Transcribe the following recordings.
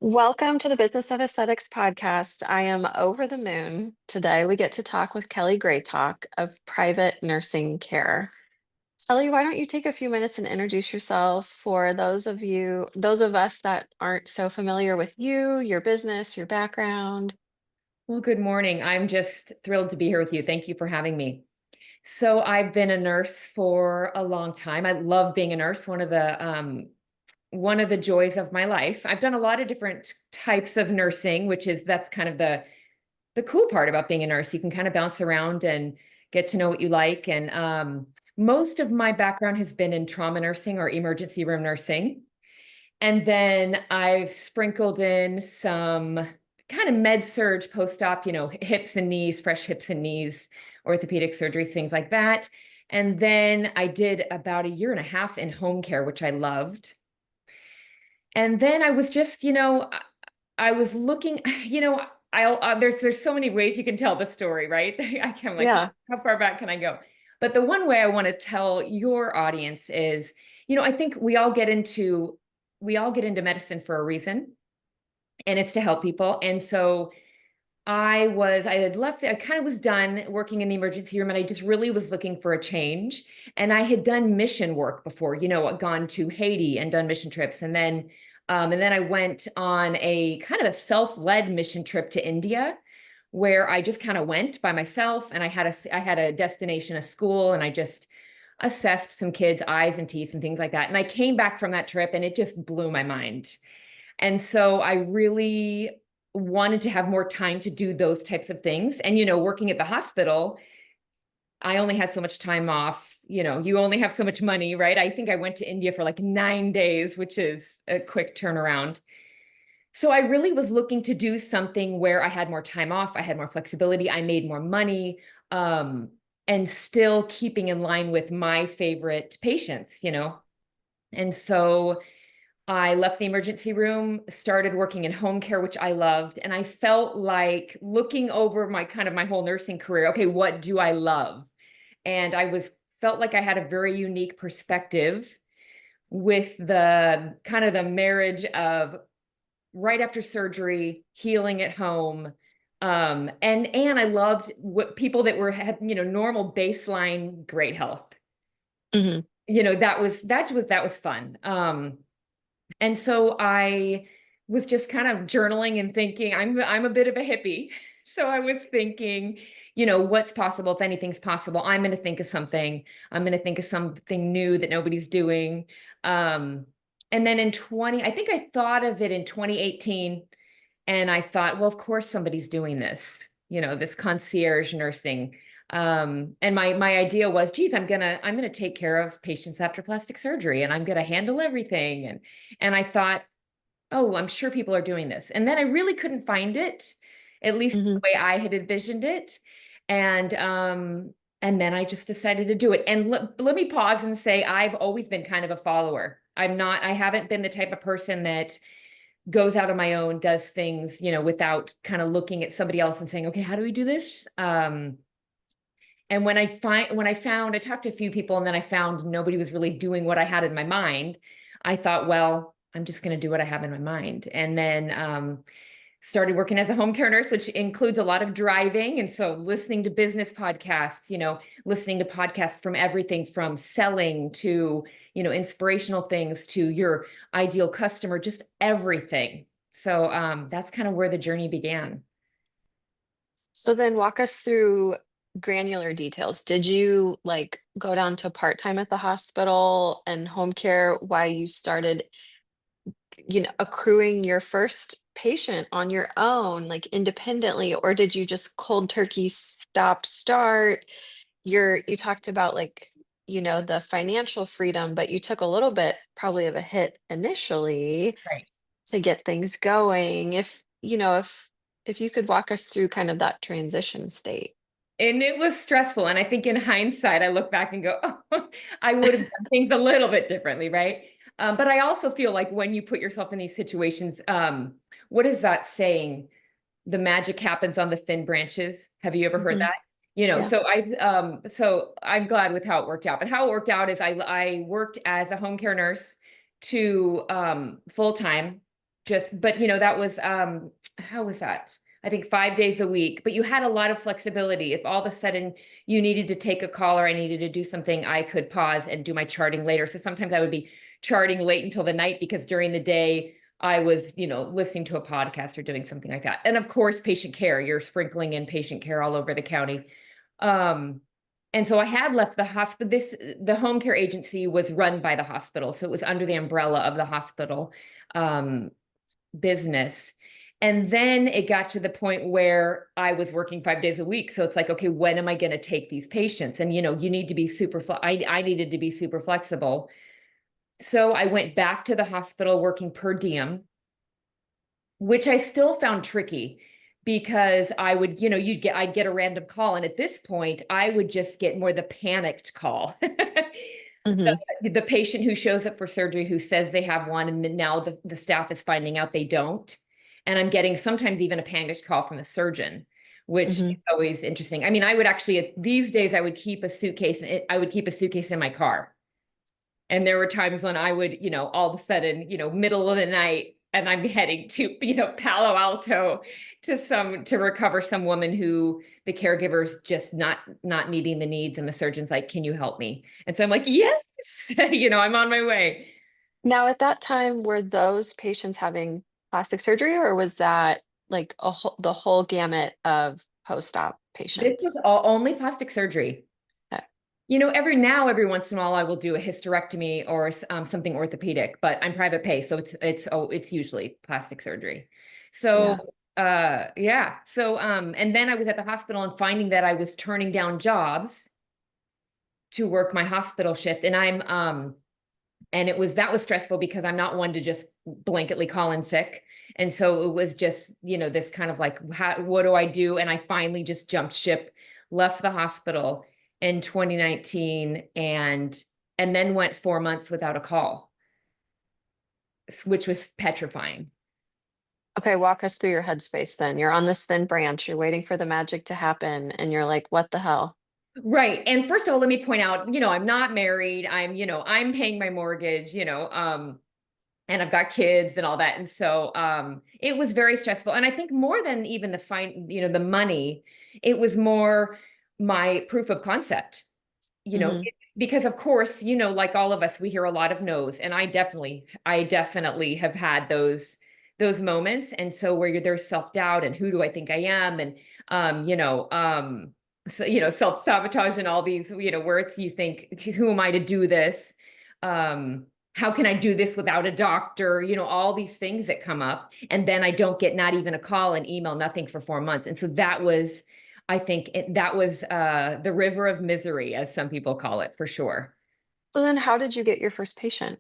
Welcome to the Business of Aesthetics podcast. I am over the moon. Today we get to talk with Kelly Greytok of Private Nursing Care. Kelly, why don't you take a few minutes and introduce yourself for those of us that aren't so familiar with you, your business, your background? Well, good morning. I'm just thrilled to be here with you. Thank you for having me. So I've been a nurse for a long time. I love being a nurse. One of the joys of my life. I've done a lot of different types of nursing, that's kind of the cool part about being a nurse. You can kind of bounce around and get to know what you like. And most of my background has been in trauma nursing or emergency room nursing. And then I've sprinkled in some kind of med surge post-op, hips and knees, fresh hips and knees, orthopedic surgery, things like that. And then I did about a year and a half in home care, which I loved. And then I was just, I was looking, there's so many ways you can tell the story, right? I can like, Yeah. how far back can I go? But the one way I want to tell your audience is, I think we all get into medicine for a reason, and it's to help people. And so I had left, I kind of was done working in the emergency room, and I just really was looking for a change. And I had done mission work before, gone to Haiti and done mission trips. And then I went on a kind of a self-led mission trip to India, where I just kind of went by myself, and I had a destination, a school, and I just assessed some kids' eyes and teeth and things like that. And I came back from that trip and it just blew my mind. And so I really wanted to have more time to do those types of things. And, working at the hospital, I only had so much time off. You only have so much money, right? I think I went to India for like 9 days, which is a quick turnaround. So I really was looking to do something where I had more time off, I had more flexibility, I made more money, and still keeping in line with my favorite patients. And so I left the emergency room, started working in home care, which I loved. And I felt like looking over my whole nursing career, okay, what do I love? And felt like I had a very unique perspective with the kind of the marriage of right after surgery, healing at home. And I loved what people that had, normal baseline great health. Hmm. That was fun. And so I was just kind of journaling and thinking, I'm a bit of a hippie. So I was thinking, what's possible? If anything's possible, I'm going to think of something. I'm going to think of something new that nobody's doing. Um, and then I think I thought of it in 2018, and I thought, well, of course somebody's doing this concierge nursing. And my idea was, geez, I'm gonna take care of patients after plastic surgery, and I'm gonna handle everything. And I thought, oh, I'm sure people are doing this. And then I really couldn't find it, at least the Hmm. way I had envisioned it. And and then I just decided to do it. And let me pause and say, I've always been kind of a follower. I haven't been the type of person that goes out on my own, does things, without kind of looking at somebody else and saying, okay, how do we do this? And I talked to a few people, and then I found nobody was really doing what I had in my mind. I thought, well, I'm just going to do what I have in my mind. And then started working as a home care nurse, which includes a lot of driving. And so listening to business podcasts, listening to podcasts from everything from selling to, inspirational things to your ideal customer, just everything. So that's kind of where the journey began. So then walk us through granular details. Did you like go down to part-time at the hospital and home care while you started, accruing your first patient on your own, like independently, or did you just cold turkey stop start? You talked about like, the financial freedom, but you took a little bit probably of a hit initially Right. to get things going. If you could walk us through kind of that transition state. And it was stressful. And I think in hindsight, I look back and go, oh, I would have done things a little bit differently, right? But I also feel like when you put yourself in these situations, what is that saying? The magic happens on the thin branches. Have you ever heard Mhm. that? Yeah. So I'm glad with how it worked out. But how it worked out is I worked as a home care nurse to full time. just, but that was, how was that? I think 5 days a week, but you had a lot of flexibility. If all of a sudden you needed to take a call or I needed to do something, I could pause and do my charting later. So sometimes I would be charting late until the night because during the day I was, listening to a podcast or doing something like that. And of course, patient care, you're sprinkling in patient care all over the county. Um, and so I had left the hospital. The home care agency was run by the hospital. So it was under the umbrella of the hospital. Business. And then it got to the point where I was working 5 days a week. So it's like, okay, when am I going to take these patients? And you need to be I needed to be super flexible. So I went back to the hospital working per diem, which I still found tricky because I would, I'd get a random call. And at this point, I would just get more the panicked call. Hmm. The patient who shows up for surgery who says they have one, and then now the staff is finding out they don't. And I'm getting sometimes even a panicked call from the surgeon, which is Hmm. always interesting. I mean, I would actually, these days, I would keep a suitcase, I would keep a suitcase in my car. And there were times when I would, all of a sudden, middle of the night, and I'm heading to, Palo Alto to recover some woman who the caregiver's just not meeting the needs, and the surgeon's like, "Can you help me?" And so I'm like, "Yes, I'm on my way." Now, at that time, were those patients having plastic surgery, or was that like the whole gamut of post-op This was patients? only plastic surgery. Okay. Every once in a while, I will do a hysterectomy or something orthopedic, but I'm private pay, so it's usually plastic surgery. So Yeah. yeah. So and then I was at the hospital and finding that I was turning down jobs to work my hospital shift, and and that was stressful because I'm not one to just blanketly call in sick. And so it was just, this kind of like, what do I do? And I finally just jumped ship, left the hospital in 2019, and then went 4 months without a call, which was petrifying. Okay, walk us through your headspace then. You're on this thin branch, you're waiting for the magic to happen, and you're like, what the hell? Right. And first of all, let me point out, I'm not married. I'm paying my mortgage, and I've got kids and all that. And so it was very stressful. And I think more than even the money, it was more my proof of concept, Hmm. because of course, like all of us, we hear a lot of no's. And I definitely have had those moments. And so where there's self-doubt and who do I think I am? And um, you know, um, so self-sabotage and all these, words you think, who am I to do this? Um, how can I do this without a doctor? All these things that come up. And then I don't get not even a call, an email, nothing for 4 months. And so that was the river of misery, as some people call it, for sure. So then how did you get your first patient?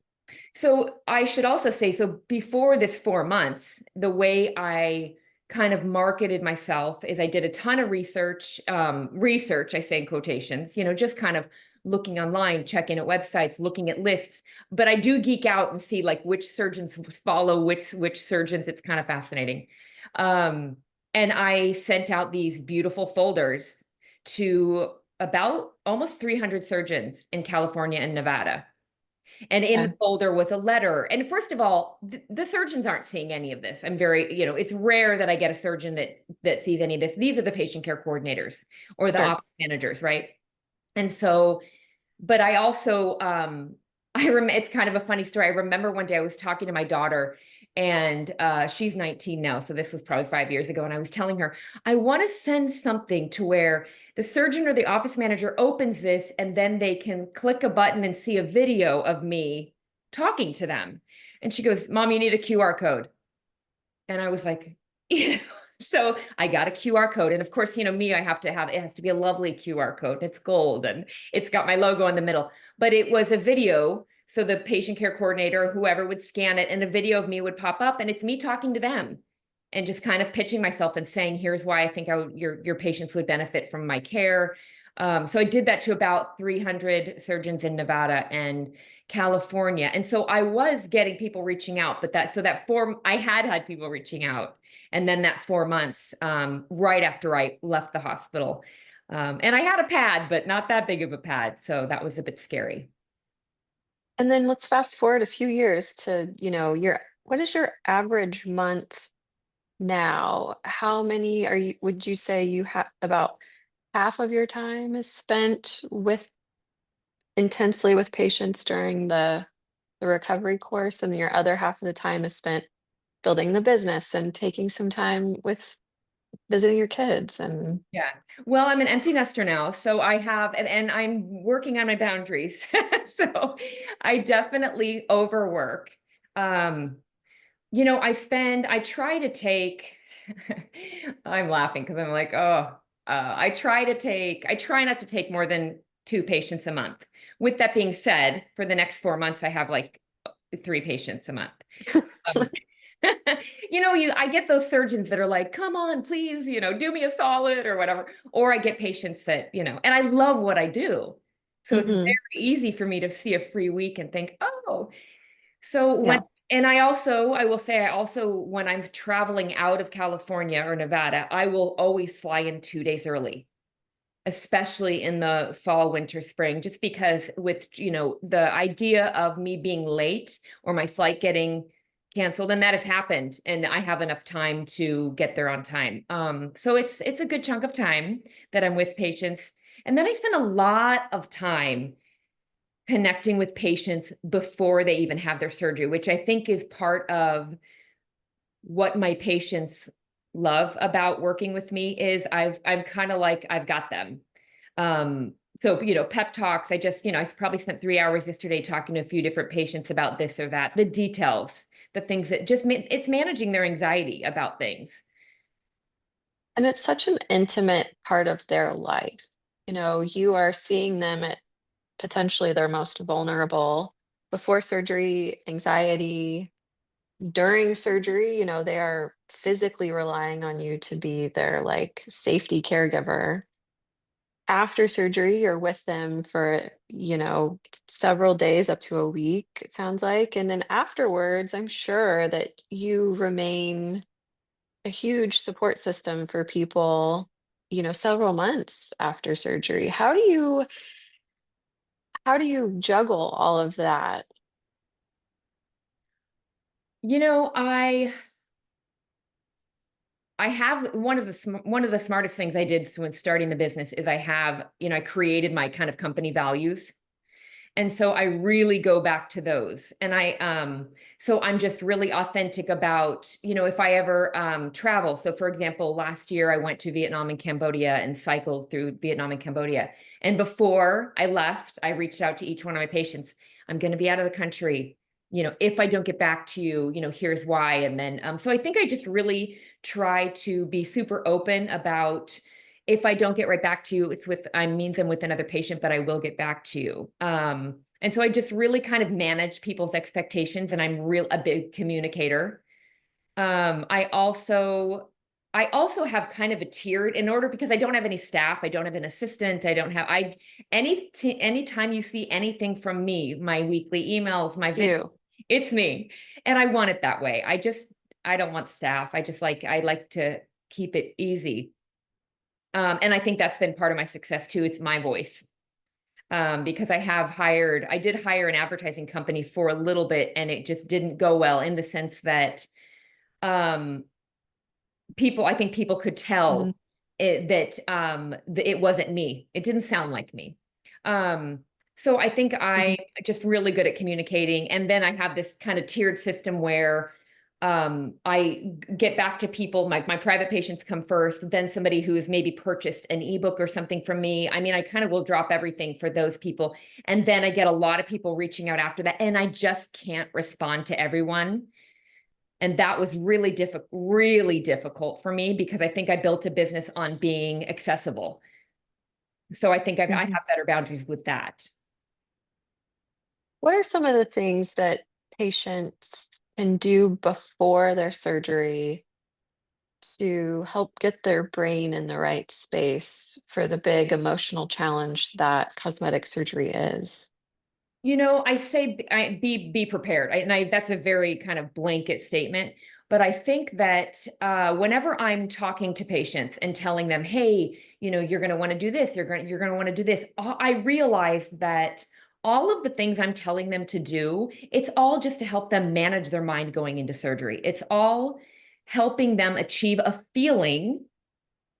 So I should also say, so before this 4 months, the way I kind of marketed myself is I did a ton of research, I say in quotations, just kind of looking online, checking at websites, looking at lists. But I do geek out and see like which surgeons follow which surgeons. It's kind of fascinating. Um, and I sent out these beautiful folders to about almost 300 surgeons in California and Nevada. And in the Okay. folder was a letter. And first of all, the surgeons aren't seeing any of this. It's rare that I get a surgeon that sees any of this. These are the patient care coordinators or the Sure. office managers, right? And so, but I also, it's kind of a funny story. I remember one day I was talking to my daughter, and she's 19 now, so this was probably 5 years ago. And I was telling her, I want to send something to where the surgeon or the office manager opens this, and then they can click a button and see a video of me talking to them. And she goes, Mom, you need a QR code. And I was like, so I got a QR code. And of course, me, it has to be a lovely QR code. It's gold and it's got my logo in the middle. But it was a video. So the patient care coordinator, whoever would scan it, and a video of me would pop up, and it's me talking to them and just kind of pitching myself and saying, here's why I think your patients would benefit from my care. So I did that to about 300 surgeons in Nevada and California. And so I was getting people reaching out, but I had people reaching out. And then that 4 months, right after I left the hospital. And I had a pad, but not that big of a pad. So that was a bit scary. And then let's fast forward a few years to, you're What is your average month now? How many are you, would you say you have about half of your time is spent with intensely with patients during the recovery course, and your other half of the time is spent building the business and taking some time with visiting your kids and Yeah. Well, I'm an empty nester now, so I have, and I'm working on my boundaries. So I definitely overwork. Um, I try to take, I'm laughing because I'm like, oh, I try not to take more than two patients a month. With that being said, for the next 4 months, I have like three patients a month. Um, I get those surgeons that are like, come on, please, do me a solid or whatever. Or I get patients that, and I love what I do. So it's Mhm. very easy for me to see a free week and think, oh, so Yeah. I will say, when I'm traveling out of California or Nevada, I will always fly in 2 days early, especially in the fall, winter, spring, just because with, the idea of me being late or my flight getting canceled, and that has happened, and I have enough time to get there on time. So it's a good chunk of time that I'm with patients. And then I spend a lot of time connecting with patients before they even have their surgery, which I think is part of what my patients love about working with me is I'm kind of like I've got them. So pep talks. I probably spent 3 hours yesterday talking to a few different patients about this or that, the details, the things that it's managing their anxiety about things. And it's such an intimate part of their life. You are seeing them at potentially their most vulnerable before surgery, anxiety, during surgery, they are physically relying on you to be their like safety caregiver. After surgery, you're with them for, several days up to a week, it sounds like. And then afterwards, I'm sure that you remain a huge support system for people, several months after surgery. How do you juggle all of that? You know, I have one of the smartest things I did when starting the business is I created my kind of company values. And so I really go back to those. And so I'm just really authentic about, if I ever travel. So for example, last year I went to Vietnam and Cambodia and cycled through Vietnam and Cambodia. And before I left, I reached out to each one of my patients. I'm going to be out of the country. If I don't get back to you, here's why. And then, so I think I just really try to be super open about, if I don't get right back to you, means I'm with another patient, but I will get back to you. And so I just really kind of manage people's expectations, and I'm a big communicator. I also have kind of a tiered in order because I don't have any staff. I don't have an assistant. I don't have, anytime you see anything from me, my weekly emails, my It's video, you. it's me. And I want it that way. I don't want staff. I like to keep it easy. And I think that's been part of my success too. It's my voice. Because I did hire an advertising company for a little bit, and it just didn't go well in the sense that um, I think people could Mhm, tell that it wasn't me. It didn't sound like me. Um, so I think mhm. I'm just really good at communicating. And then I have this kind of tiered system where I get back to people. My private patients come first, then somebody who has maybe purchased an ebook or something from me. I mean, I kind of will drop everything for those people. And then I get a lot of people reaching out after that. And I just can't respond to everyone. And that was really difficult for me because I think I built a business on being accessible. So I think I Mhm. have better boundaries with that. What are some of the things that patients can do before their surgery to help get their brain in the right space for the big emotional challenge that cosmetic surgery is? I say be prepared. That's a very kind of blanket statement, but I think that whenever I'm talking to patients and telling them, "Hey, you're going to want to do this. You're going to want to do this," I realize that all of the things I'm telling them to do, it's all just to help them manage their mind going into surgery. It's all helping them achieve a feeling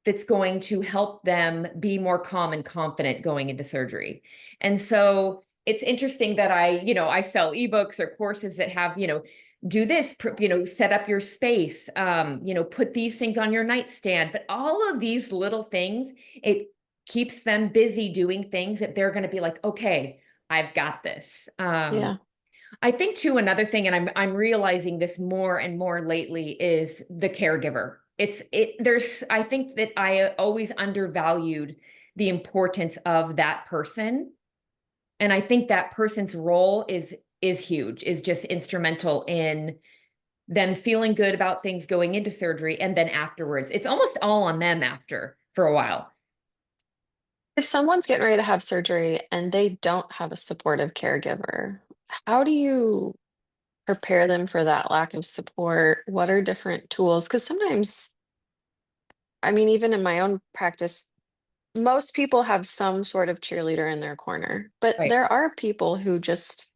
that's going to help them be more calm and confident going into surgery. And so it's interesting that I sell ebooks or courses that have, do this, set up your space, put these things on your nightstand. But all of these little things, it keeps them busy doing things that they're going to be like, okay, I've got this. Yeah. I think too, another thing, and I'm realizing this more and more lately, is the caregiver. There's I think that I always undervalued the importance of that person. And I think that person's role is huge, is just instrumental in them feeling good about things going into surgery and then afterwards. It's almost all on them after for a while. If someone's getting ready to have surgery and they don't have a supportive caregiver, how do you prepare them for that lack of support? What are different tools? Because sometimes, I mean, even in my own practice, most people have some sort of cheerleader in their corner, but Right. there are people who just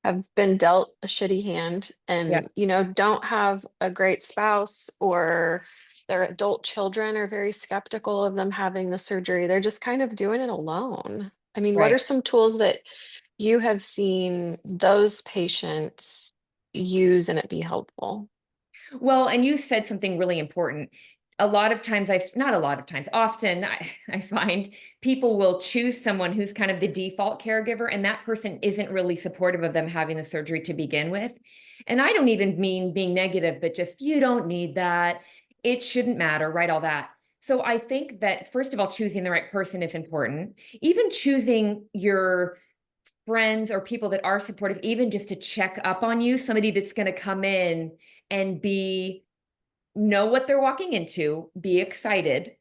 have been dealt a shitty hand Yeah. and, don't have a great spouse, or their adult children are very skeptical of them having the surgery. They're just kind of doing it alone. I mean, what Right. are some tools that you have seen those patients use and it be helpful? Well, and you said something really important. A lot of times, not a lot of times, often I find people will choose someone who's kind of the default caregiver, and that person isn't really supportive of them having the surgery to begin with. And I don't even mean being negative, but just, you don't need that. It shouldn't matter, right? All that. So I think that, first of all, choosing the right person is important. Even choosing your friends or people that are supportive, even just to check up on you, somebody that's going to come in and know what they're walking into, be excited.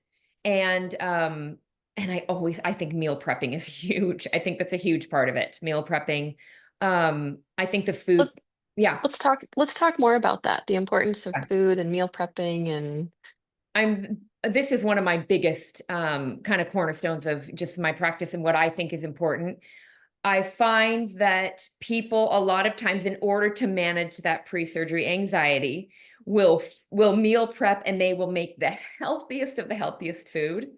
And I think meal prepping is huge. I think that's a huge part of it. Meal prepping. I think the food, Let, yeah. let's talk more about that, the importance of food and meal prepping and This is one of my biggest kind of cornerstones of just my practice and what I think is important. I find that people a lot of times, in order to manage that pre-surgery anxiety, will meal prep, and they will make the healthiest of the healthiest food,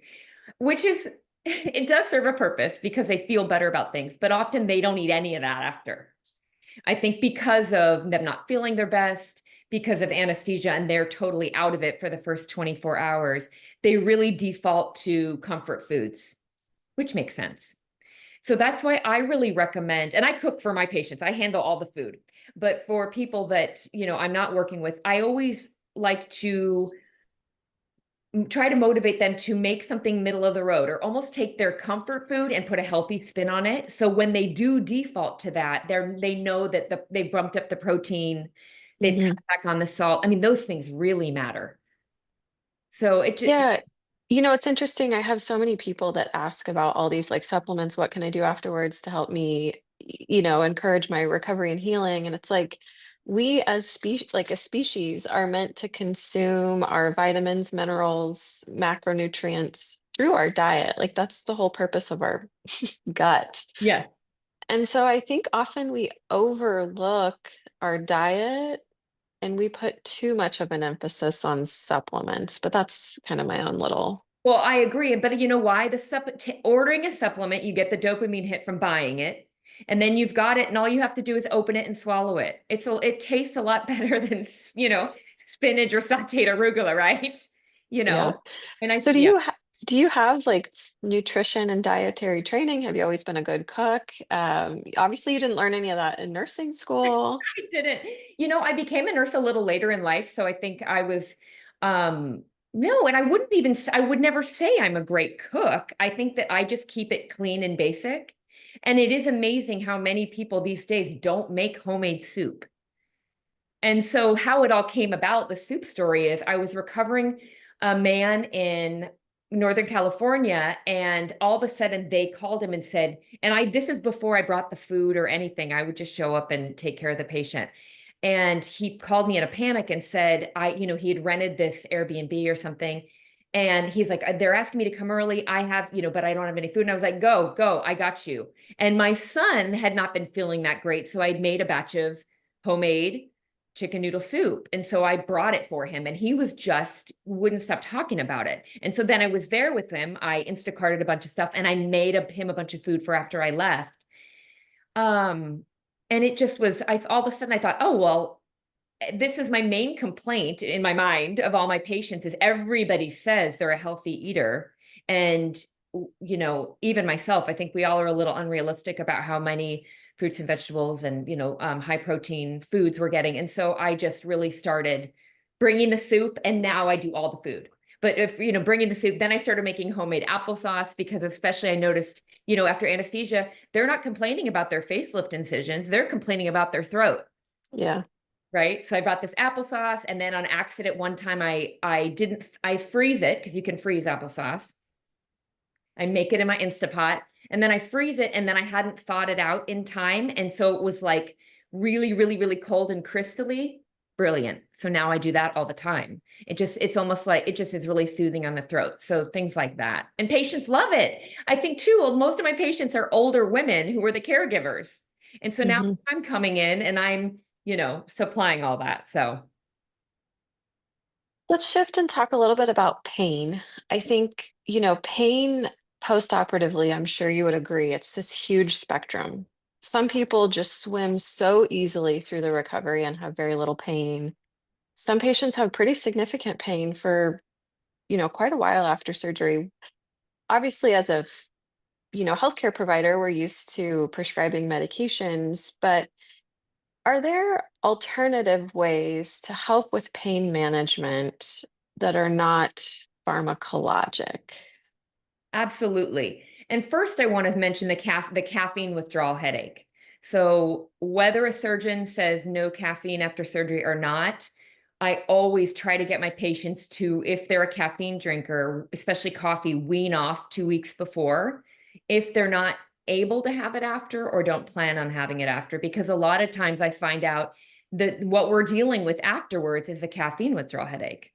which is it does serve a purpose because they feel better about things, but often they don't eat any of that after. I think because of them not feeling their best, because of anesthesia, and they're totally out of it for the first 24 hours, they really default to comfort foods, which makes sense. So that's why I really recommend, and I cook for my patients, I handle all the food. But for people that, I'm not working with, I always like to try to motivate them to make something middle of the road, or almost take their comfort food and put a healthy spin on it. So when they do default to that, they know that they've bumped up the protein, they've cut Mhm. back on the salt. I mean, those things really matter. So it just, Yeah. It's interesting. I have so many people that ask about all these like supplements. What can I do afterwards to help me, encourage my recovery and healing? And it's like we as like a species are meant to consume our vitamins, minerals, macronutrients through our diet. Like that's the whole purpose of our gut. yeah. And so I think often we overlook our diet and we put too much of an emphasis on supplements, but that's kind of my own little. Well, I agree, but you know why? Ordering a supplement, you get the dopamine hit from buying it, and then you've got it, and all you have to do is open it and swallow it. It tastes a lot better than spinach or sautéed arugula, right? You Yeah. know, and So yeah, do you have like nutrition and dietary training? Have you always been a good cook? Obviously you didn't learn any of that in nursing school. I didn't. I became a nurse a little later in life, so I think I was, no, and I would never say I'm a great cook. I think that I just keep it clean and basic. And it is amazing how many people these days don't make homemade soup. And so how it all came about, the soup story is I was recovering a man in Northern California, and all of a sudden they called him and said, this is before I brought the food or anything. I would just show up and take care of the patient. And he called me in a panic and said, he had rented this Airbnb or something. And he's like, they're asking me to come early. I have, but I don't have any food. And I was like, go, go, I got you. And my son had not been feeling that great. So I'd made a batch of homemade chicken noodle soup. And so I brought it for him and he was just wouldn't stop talking about it. And so then I was there with him. I Instacarted a bunch of stuff and I made him a bunch of food for after I left. And it just was, all of a sudden I thought, oh, well, this is my main complaint in my mind of all my patients is everybody says they're a healthy eater. And, even myself, I think we all are a little unrealistic about how many fruits and vegetables and, high protein foods we're getting. And so I just really started bringing the soup and now I do all the food. But if, bringing the soup, then I started making homemade applesauce because especially I noticed, after anesthesia, they're not complaining about their facelift incisions. They're complaining about their throat. Yeah. Right. So I bought this applesauce and then on accident, one time I freeze it because you can freeze applesauce. I make it in my Instapot and then I freeze it and then I hadn't thawed it out in time. And so it was like really, really, really cold and crystally. Brilliant. So now I do that all the time. It's almost like it just is really soothing on the throat. So things like that. And patients love it. I think too, most of my patients are older women who are the caregivers. And so now Hmm. I'm coming in and I'm, supplying all that. So Let's shift and talk a little bit about pain. I think, pain post-operatively, I'm sure you would agree, it's this huge spectrum. Some people just swim so easily through the recovery and have very little pain. Some patients have pretty significant pain for, quite a while after surgery. Obviously, as a, healthcare provider, we're used to prescribing medications, but are there alternative ways to help with pain management that are not pharmacologic? absolutely. And first, I want to mention the caffeine withdrawal headache. So whether a surgeon says no caffeine after surgery or not, I always try to get my patients to, if they're a caffeine drinker, especially coffee, wean off 2 weeks before. If they're not able to have it after or don't plan on having it after, because a lot of times I find out that what we're dealing with afterwards is a caffeine withdrawal headache.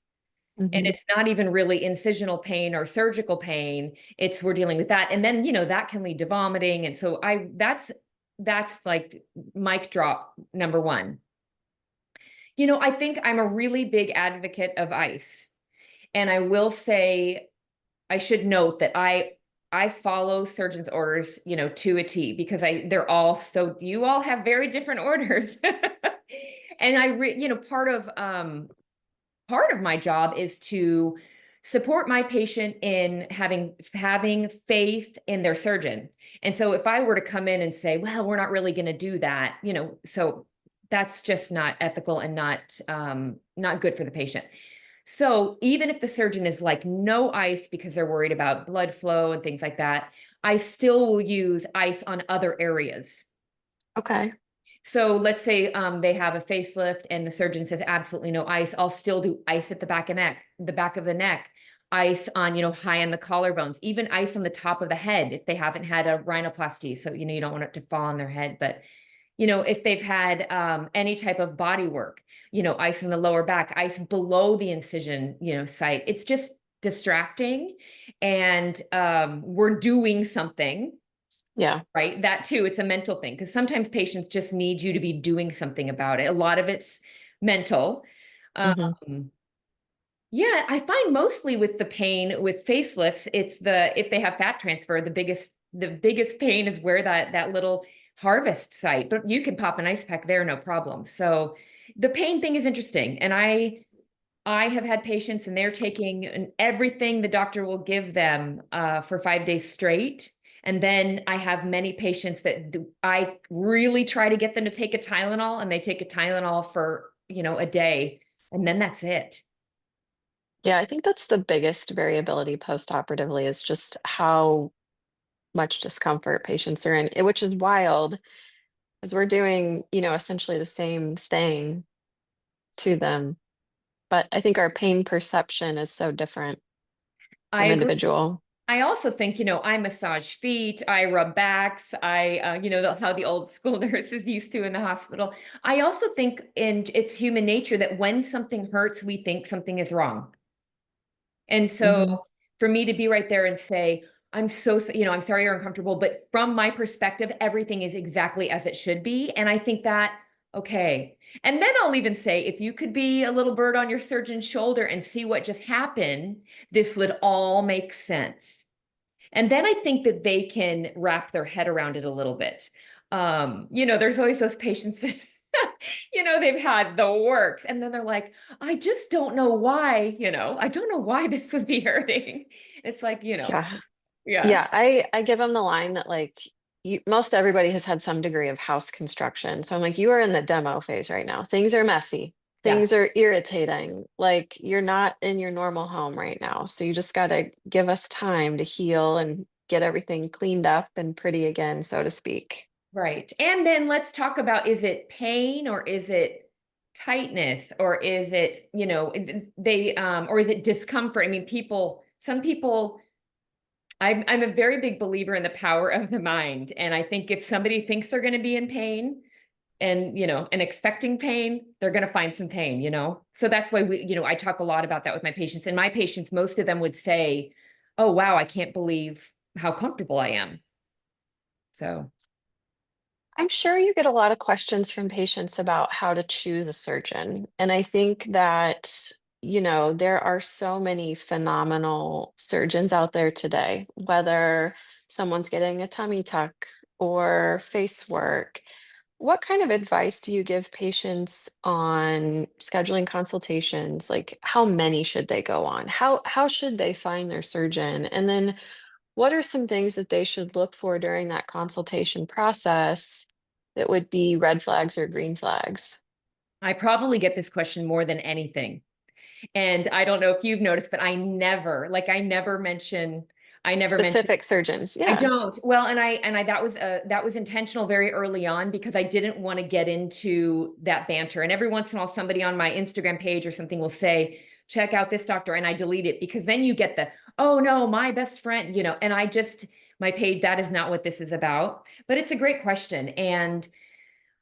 And Mhm. it's not even really incisional pain or surgical pain. It's we're dealing with that. And then, that can lead to vomiting. And so that's like mic drop number one. I think I'm a really big advocate of ice. And I will say, I should note that I follow surgeons' orders, to a T because they're all so you all have very different orders. And part of my job is to support my patient in having faith in their surgeon. And so if I were to come in and say, well, we're not really going to do that, so that's just not ethical and not good for the patient. So even if the surgeon is like no ice because they're worried about blood flow and things like that, I still will use ice on other areas. Okay. So let's say they have a facelift and the surgeon says absolutely no ice. I'll still do ice at the back of the neck, ice on, high on the collarbones, even ice on the top of the head if they haven't had a rhinoplasty. So, you don't want it to fall on their head. But, if they've had any type of body work, ice on the lower back, ice below the incision, site. It's just distracting. And we're doing something. Yeah. Right. That too, it's a mental thing because sometimes patients just need you to be doing something about it. A lot of it's mental. Hmm. Um, yeah, I find mostly with the pain with facelifts, it's if they have fat transfer, the biggest pain is where that little harvest site, but you can pop an ice pack there, no problem. So the pain thing is interesting. And I have had patients and they're taking everything the doctor will give them for 5 days straight. And then I have many patients that I really try to get them to take a Tylenol and they take a Tylenol for, a day and then that's it. Yeah, I think that's the biggest variability post-operatively is just how much discomfort patients are in, which is wild as we're doing, essentially the same thing to them. But I think our pain perception is so different I from agree. individual. I also think, I massage feet, I rub backs, that's how the old school nurses used to in the hospital. I also think, and it's human nature that when something hurts, we think something is wrong. And so Hmm. for me to be right there and say, I'm so, I'm sorry you're uncomfortable, but from my perspective, everything is exactly as it should be. And I think that, okay. And then I'll even say, if you could be a little bird on your surgeon's shoulder and see what just happened, this would all make sense. And then I think that they can wrap their head around it a little bit. There's always those patients that, they've had the works. And then they're like, I just don't know why, I don't know why this would be hurting. It's like, Yeah. yeah, Yeah, I give them the line that like most everybody has had some degree of house construction. So I'm like, you are in the demo phase right now. Things are messy. yeah. Things are irritating. Like you're not in your normal home right now. So you just got to give us time to heal and get everything cleaned up and pretty again, so to speak. Right. And then let's talk about, is it pain or is it tightness or is it, or is it discomfort? I mean, some people, I'm a very big believer in the power of the mind. And I think if somebody thinks they're going to be in pain and expecting pain, they're going to find some pain. So that's why I talk a lot about that with my patients. And my patients, most of them would say, oh, wow, I can't believe how comfortable I am. So I'm sure you get a lot of questions from patients about how to choose a surgeon. And I think that, there are so many phenomenal surgeons out there today, whether someone's getting a tummy tuck or face work. What kind of advice do you give patients on scheduling consultations? Like how many should they go on? How should they find their surgeon? And then what are some things that they should look for during that consultation process that would be red flags or green flags? I probably get this question more than anything. And I don't know if you've noticed, but I never mention, Specific surgeons. I Yeah. don't. Well, that was intentional very early on because I didn't want to get into that banter. And every once in a while, somebody on my Instagram page or something will say, check out this doctor, and I delete it because then you get the, oh no, my best friend, and my page, that is not what this is about. But it's a great question. And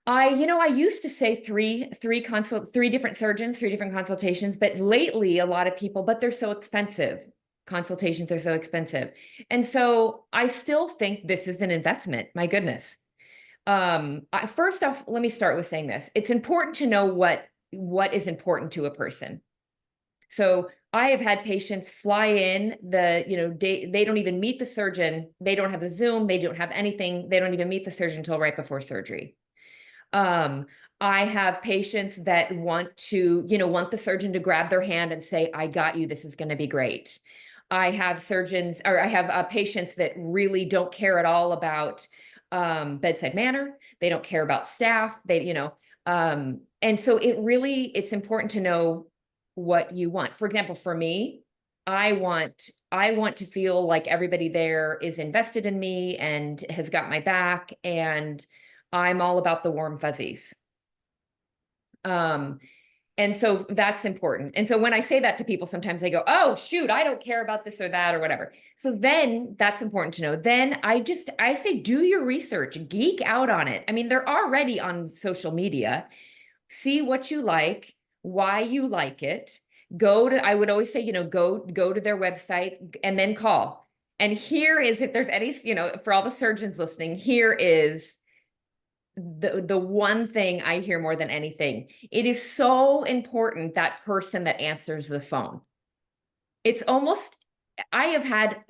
I used to say three different surgeons, three different consultations, but lately a lot of people, but they're so expensive. Consultations are so expensive. And so I still think this is an investment. My goodness. First off, let me start with saying this. It's important to know what is important to a person. So I have had patients fly in they don't even meet the surgeon. They don't have the Zoom. They don't have anything. They don't even meet the surgeon until right before surgery. Um, I have patients that want the surgeon to grab their hand and say, I got you, this is going to be great. I have patients that really don't care at all about bedside manner. They don't care about staff. And so it's important to know what you want. For example, for me, I want to feel like everybody there is invested in me and has got my back, and I'm all about the warm fuzzies. Um, and so that's important. And so when I say that to people, sometimes they go, oh, shoot, I don't care about this or that or whatever. So then that's important to know. Then I say, do your research, geek out on it. I mean, they're already on social media. See what you like, why you like it. I would always say, go to their website and then call. And here is, if there's any, for all the surgeons listening, here is the one thing I hear more than anything. It is so important, that person that answers the phone. It's almost, I have had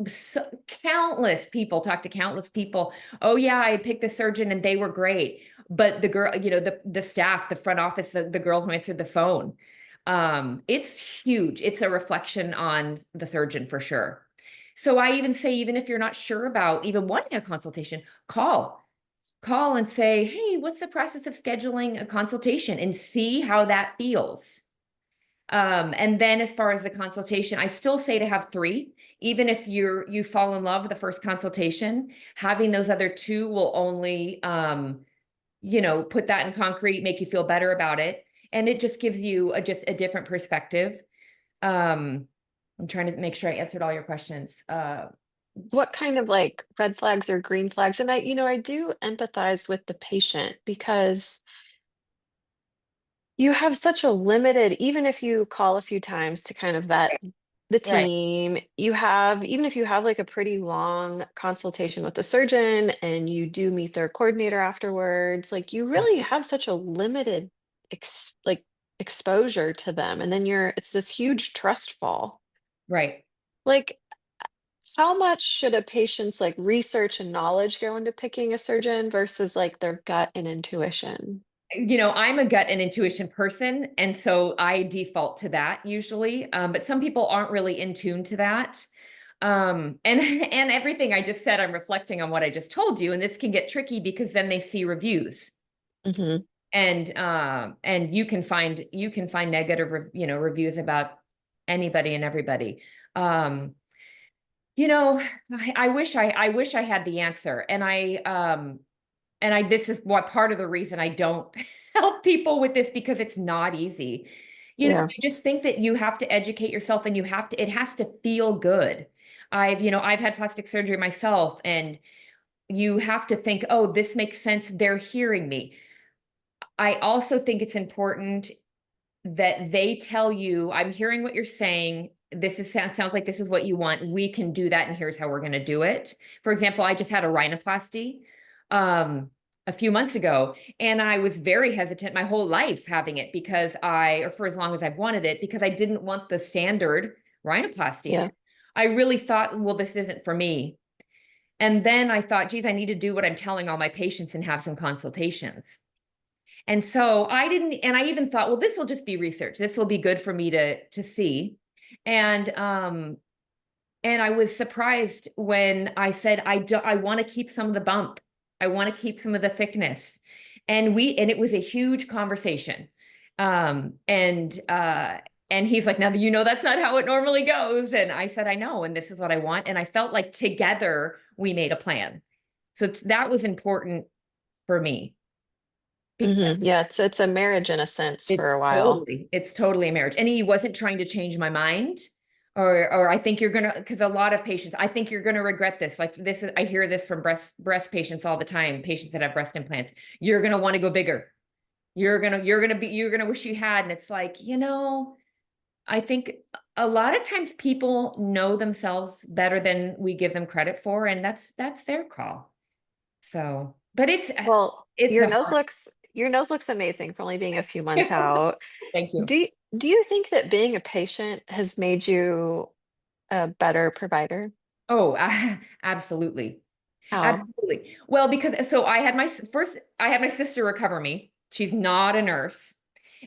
countless people talk to countless people. Oh yeah, I picked the surgeon and they were great. But the girl, the staff, the front office, the girl who answered the phone, it's huge. It's a reflection on the surgeon for sure. So I even say, even if you're not sure about even wanting a consultation, call and say, hey, what's the process of scheduling a consultation, and see how that feels. And then as far as the consultation, I still say to have three. Even if you fall in love with the first consultation, having those other two will only put that in concrete, make you feel better about it. And it just gives you just a different perspective. I'm trying to make sure I answered all your questions. What kind of like red flags or green flags? And I do empathize with the patient because you have such a limited, even if you call a few times to kind of vet the Right. team, you have, even if you have like a pretty long consultation with the surgeon and you do meet their coordinator afterwards, like you Yeah. really have such a limited like exposure to them. And then it's this huge trust fall. Right. Like, how much should a patient's like research and knowledge go into picking a surgeon versus like their gut and intuition? I'm a gut and intuition person, and so I default to that usually. But some people aren't really in tune to that. And and everything I just said, I'm reflecting on what I just told you, and this can get tricky because then they see reviews, Hmm. and you can find negative reviews about anybody and everybody. Um, you know, I wish I had the answer, and this is what part of the reason I don't help people with this because it's not easy. Yeah. I just think that you have to educate yourself and it has to feel good. I've had plastic surgery myself, and you have to think, oh, this makes sense. They're hearing me. I also think it's important that they tell you, I'm hearing what you're saying. Sounds like this is what you want. We can do that, and here's how we're going to do it. For example, I just had a rhinoplasty um, a few months ago, and I was very hesitant my whole life having it or for as long as I've wanted it, because I didn't want the standard rhinoplasty. Yeah. I really thought, well, this isn't for me. And then I thought, geez, I need to do what I'm telling all my patients and have some consultations. And so I didn't, and I even thought, well, this will just be research. This will be good for me to see. And and I was surprised when I said, I want to keep some of the bump. I want to keep some of the thickness. And it was a huge conversation. Um, and uh, and he's like, now that's not how it normally goes. And I said, I know, and this is what I want. And I felt like together we made a plan. So that was important for me. Yeah, it's a marriage in a sense It's for a while. totally a marriage. And he wasn't trying to change my mind or I think you're gonna, because a lot of patients, I think you're gonna regret this. Like I hear this from breast patients all the time, patients that have breast implants. You're gonna want to go bigger. You're gonna wish you had. And it's like, I think a lot of times people know themselves better than we give them credit for, and that's their call. So, but Well, it's a hard. your nose looks amazing for only being a few months out. Thank you. Do you think that being a patient has made you a better provider? Oh, absolutely. How? Absolutely. Well, because so I had my sister recover me. She's not a nurse.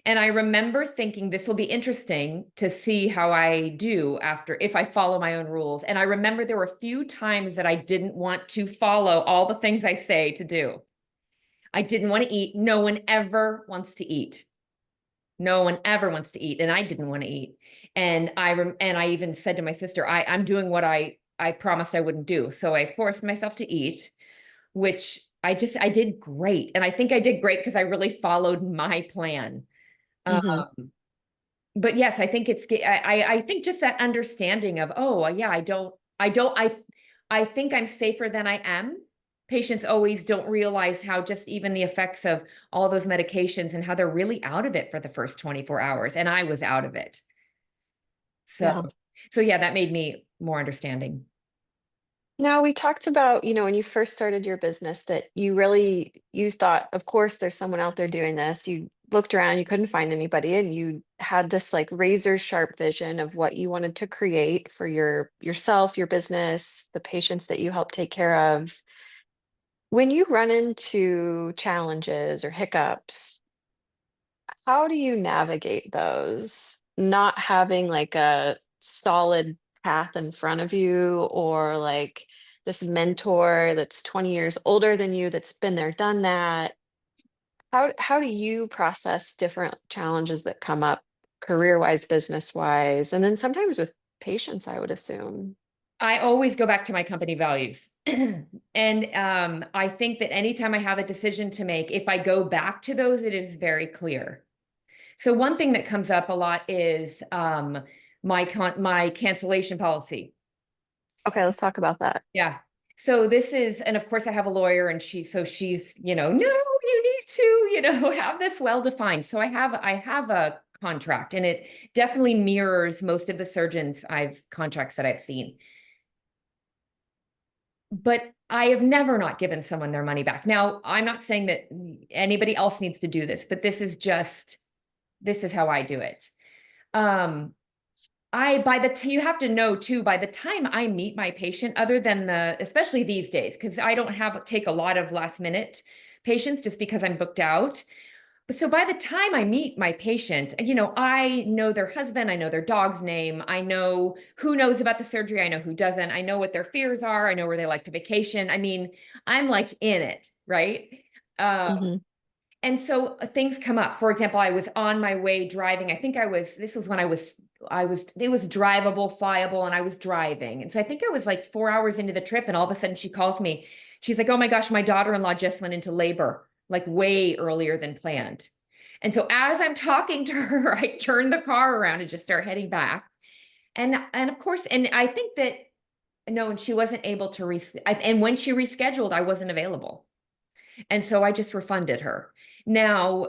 And I remember thinking this will be interesting to see how I do if I follow my own rules. And I remember there were a few times that I didn't want to follow all the things I say to do. I didn't want to eat. No one ever wants to eat. No one ever wants to eat, and I didn't want to eat. And I even said to my sister, I'm doing what I promised I wouldn't do. So I forced myself to eat, which I did great. And I think I did great because I really followed my plan. Um, Hmm. but yes, I think I think just that understanding of, oh yeah, I think I'm safer than I am. Patients always don't realize how just even the effects of all those medications and how they're really out of it for the first 24 hours. And I was out of it. So Yeah. so yeah, that made me more understanding. Now we talked about, when you first started your business that you thought, of course, there's someone out there doing this. You looked around, you couldn't find anybody, and you had this like razor sharp vision of what you wanted to create for yourself, your business, the patients that you help take care of. When you run into challenges or hiccups, how do you navigate those? Not having like a solid path in front of you or like this mentor that's 20 years older than you that's been there, done that. How do you process different challenges that come up career-wise, business-wise, and then sometimes with patients, I would assume? I always go back to my company values. And I think that anytime I have a decision to make, if I go back to those, it is very clear. So one thing that comes up a lot is my cancellation policy. Okay, let's talk about that. Yeah. So this is, and of course I have a lawyer, and she's, no, you need to, have this well defined. So I have a contract, and it definitely mirrors most of the surgeons contracts that I've seen. But I have never not given someone their money back. Now, I'm not saying that anybody else needs to do this, but this is how I do it. You have to know too, by the time I meet my patient, other than especially these days, because I don't take a lot of last minute patients just because I'm booked out. But so by the time I meet my patient, I know their husband, I know their dog's name, I know who knows about the surgery, I know who doesn't, I know what their fears are, I know where they like to vacation. I mean, I'm like in it, right? Hmm. And so things come up. For example, I was on my way driving. This was when it was drivable, flyable, and I was driving. And so I think I was like 4 hours into the trip, and all of a sudden she calls me. She's like, "Oh my gosh, my daughter-in-law just went into labor, like way earlier than planned." And so as I'm talking to her, I turn the car around and just start heading back. And of course, and I think that no, and she wasn't able to and when she rescheduled, I wasn't available. And so I just refunded her. Now,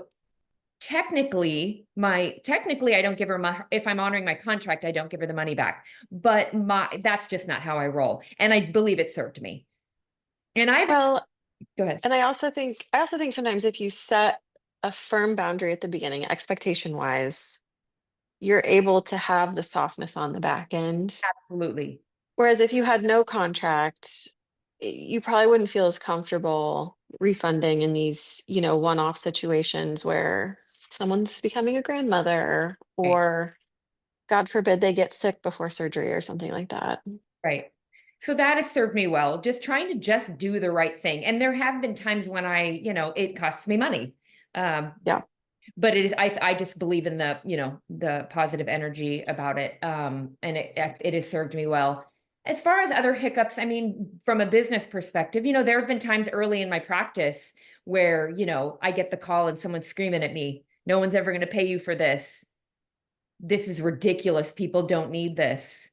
technically I don't give her if I'm honoring my contract, I don't give her the money back. But that's just not how I roll. And I believe it served me. And Well, go ahead. and I also think sometimes if you set a firm boundary at the beginning, expectation wise, you're able to have the softness on the back end. Absolutely. Whereas if you had no contract, you probably wouldn't feel as comfortable refunding in these, one-off situations where someone's becoming a grandmother Right. or God forbid they get sick before surgery or something like that. Right. So that has served me well, just trying to just do the right thing. And there have been times when it costs me money. Um, Yeah. but it is, I just believe in the positive energy about it. And it has served me well. As far as other hiccups, I mean, from a business perspective, there have been times early in my practice where, I get the call and someone's screaming at me, "No one's ever going to pay you for this. This is ridiculous. People don't need this.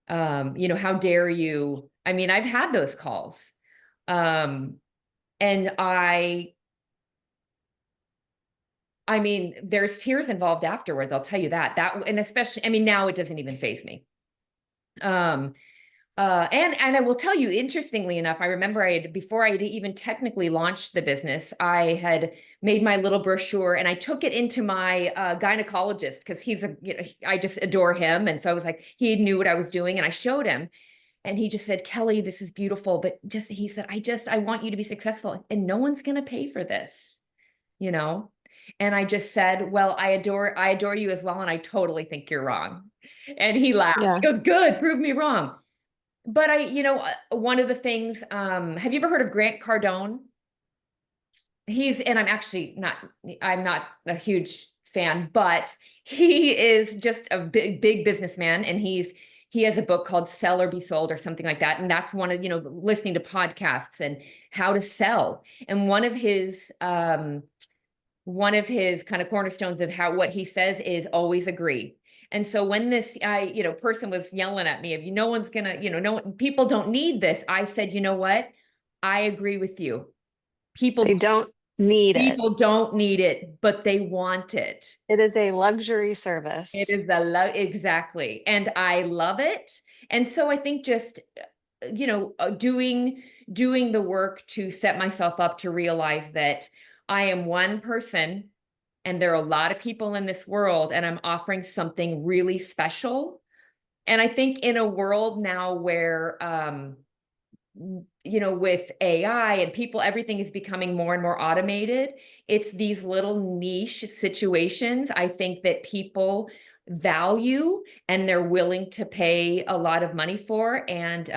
How dare you?" I mean, I've had those calls. Um, and I mean, there's tears involved afterwards. I'll tell you that. And especially, I mean, now it doesn't even faze me. Um, and I will tell you, interestingly enough, I remember before I had even technically launched the business, I had made my little brochure and I took it into my gynecologist because I just adore him. And so I was like, he knew what I was doing and I showed him. And he just said, "Kelly, this is beautiful. But he said, I want you to be successful and no one's going to pay for this, you know?" And I just said, "Well, I adore you as well. And I totally think you're wrong." And he laughed. He Yeah. goes, "Good, prove me wrong." But one of the things, have you ever heard of Grant Cardone? And I'm not a huge fan, but he is just a big, big businessman. And he has a book called Sell or Be Sold or something like that. And that's listening to podcasts and how to sell. And one of his kind of cornerstones of what he says is always agree. And so when this person was yelling at me, if no one's gonna, no people don't need this, I said, "You know what? I agree with you. They People don't need it. people don't need it, but they want it." It is a luxury It service. is exactly. And I love it. And so I think just doing the work to set myself up to realize that I am one person and there are a lot of people in this world and I'm offering something really special. And I think in a world now where with AI and people, everything is becoming more and more automated. It's these little niche situations I think that people value and they're willing to pay a lot of money for. And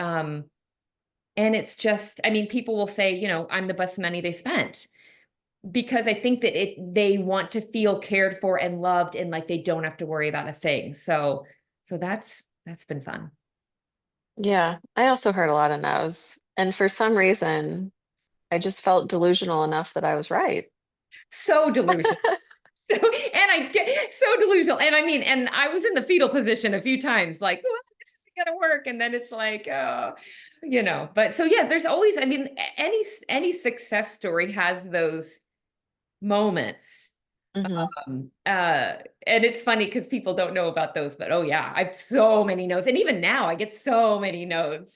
it's just, I mean, people will say, "I'm the best money they spent." Because I think that they want to feel cared for and loved and like they don't have to worry about a thing. So that's been fun. Yeah. I also heard a lot of no's. And for some reason, I just felt delusional enough that I was right. So delusional. And I get so delusional. And I mean, and I was in the fetal position a few times, like, "Oh, this isn't gonna work." And then it's like, but so yeah, there's always, I mean, any success story has those moments. Hmm. And it's funny because people don't know about those, but oh yeah, I've so many no's. And even now I get so many no's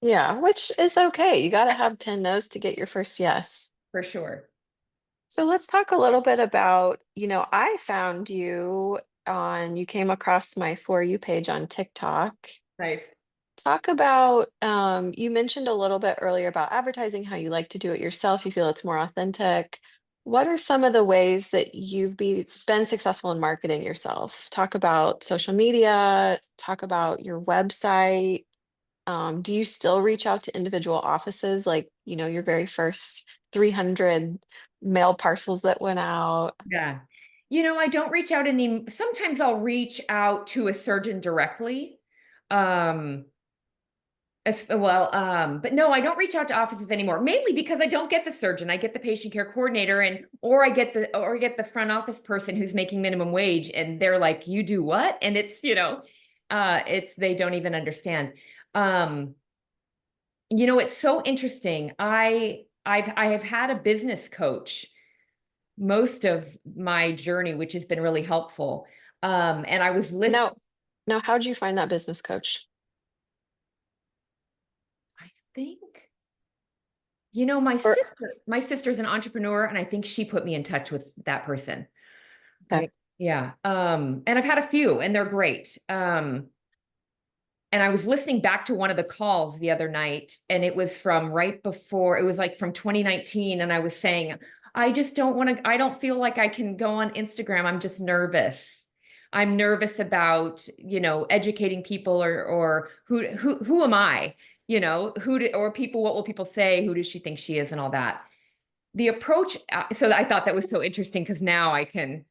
Yeah, which is okay. You got to have 10 no's to get your first yes. for sure. So let's talk a little bit about, I found you came across my For You page on TikTok. Nice. Talk about, you mentioned a little bit earlier about advertising, how you like to do it yourself. You feel it's more authentic. What are some of the ways that been successful in marketing yourself? Talk about social media, talk about your website. Do you still reach out to individual offices, like, your very first 300 mail parcels that went out? Yeah. I don't reach out sometimes I'll reach out to a surgeon directly. Um, but no, I don't reach out to offices anymore, mainly because I don't get the surgeon. I get the patient care coordinator or I get the front office person who's making minimum wage and they're like, "You do what?" And it's they don't even understand. Um, it's so interesting. I have had a business coach most of my journey, which has been really helpful. And I was listening, Now, how'd you find that business coach? I think, Or my sister's an entrepreneur, and I think she put me in touch with that person. okay. Yeah. And I've had a few, and they're great. And I was listening back to one of the calls the other night, and it was from right before, it was like from 2019. And I was saying, I just don't want to, I don't feel like I can go on Instagram. I'm just nervous. I'm nervous about, educating people or who am I? Or people, what will people say? Who does she think she is and all that? The approach, so I thought that was so interesting because now I can,